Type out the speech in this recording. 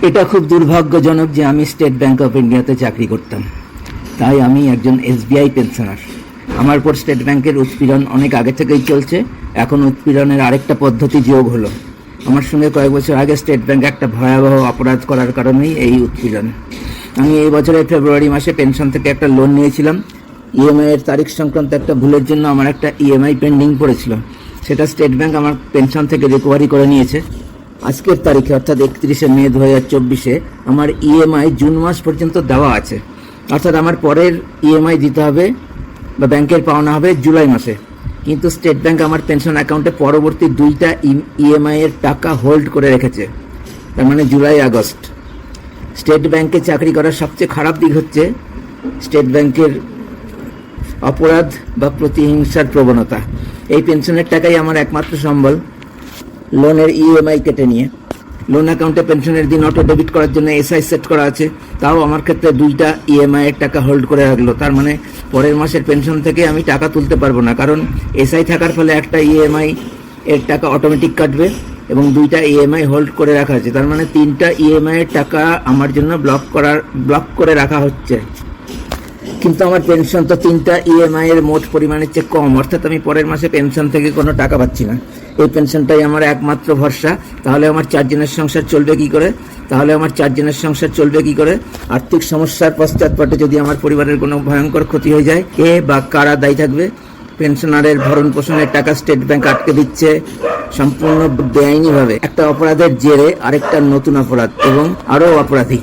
এটা খুব দুর্ভাগ্যজনক যে আমি স্টেট ব্যাংক অফ ইন্ডিয়াতে চাকরি করতাম, তাই আমি একজন এসবিআই পেনশনার। আমার উপর স্টেট ব্যাংকের উৎপীড়ন অনেক আগে থেকেই চলছে। এখন উৎপীড়নের আরেকটা পদ্ধতি যোগ হলো। আমার সঙ্গে কয়েক বছর আগে স্টেট ব্যাংক একটা ভয়াবহ অপরাধ করার কারণেই এই উৎপীড়ন। আমি এই বছরের ফেব্রুয়ারি মাসে পেনশন থেকে একটা লোন নিয়েছিলাম। ইএমআই এর তারিখ সংক্রান্ত একটা ভুলের জন্য আমার একটা ইএমআই পেন্ডিং পড়েছিল। সেটা স্টেট ব্যাংক আমার পেনশন থেকে রিকভারি করে নিয়েছে। আজকের তারিখে অর্থাৎ 31শে মে 2024-এ আমার ইএমআই জুন মাস পর্যন্ত দেওয়া আছে। অর্থাৎ আমার পরের ইএমআই দিতে হবে বা ব্যাংকের পাওনা হবে জুলাই মাসে। কিন্তু স্টেট ব্যাংক আমার পেনশন অ্যাকাউন্টে পরবর্তী 2টা ইএমআই এর টাকা হোল্ড করে রেখেছে, তার মানে জুলাই আগস্ট। স্টেট ব্যাংকে চাকরি করার সবচেয়ে খারাপ দিক হচ্ছে স্টেট ব্যাংকের অপরাধ বা প্রতিহিংসার প্রবণতা। এই পেনশনের টাকাই আমার একমাত্র সম্বল। লোনের ইএমআই কেটে নিয়ে লোন অ্যাকাউন্টে পেনশনের দিন অটো ডেবিট করার জন্য এসআই সেট করা আছে, তাও আমার ক্ষেত্রে 2টা ইএমআই এর টাকা হোল্ড করে রাখলো। তার মানে পরের মাসের পেনশন থেকে আমি টাকা তুলতে পারবো না, কারণ এসআই থাকার ফলে একটা ইএমআই এর টাকা অটোমেটিক কাটবে এবং 2টা ইএমআই হোল্ড করে রাখা আছে। তার মানে 3টা ইএমআই এর টাকা আমার জন্য ব্লক করে রাখা হচ্ছে। কিন্তু আমার পেনশন তো 3টা ইএমআই এর মোট পরিমাণের চেয়ে কম, অর্থাৎ আমি পরের মাসে পেনশন থেকে কোনো টাকা পাচ্ছি না। এই পেনশনটাই আমার একমাত্র ভরসা। তাহলে আমার 4 জনের সংসার চলবে কি করে? আর্থিক সমস্যার পশ্চাৎপটে যদি আমার পরিবারের কোনো ভয়ঙ্কর ক্ষতি হয়ে যায়, কে বা কারা দায়ী থাকবে? পেনশনারের ভরণ পোষণের টাকা স্টেট ব্যাংক আটকে দিচ্ছে সম্পূর্ণ বেআইনিভাবে। একটা অপরাধের জেরে আরেকটা নতুন অপরাধ এবং আরো অপরাধী।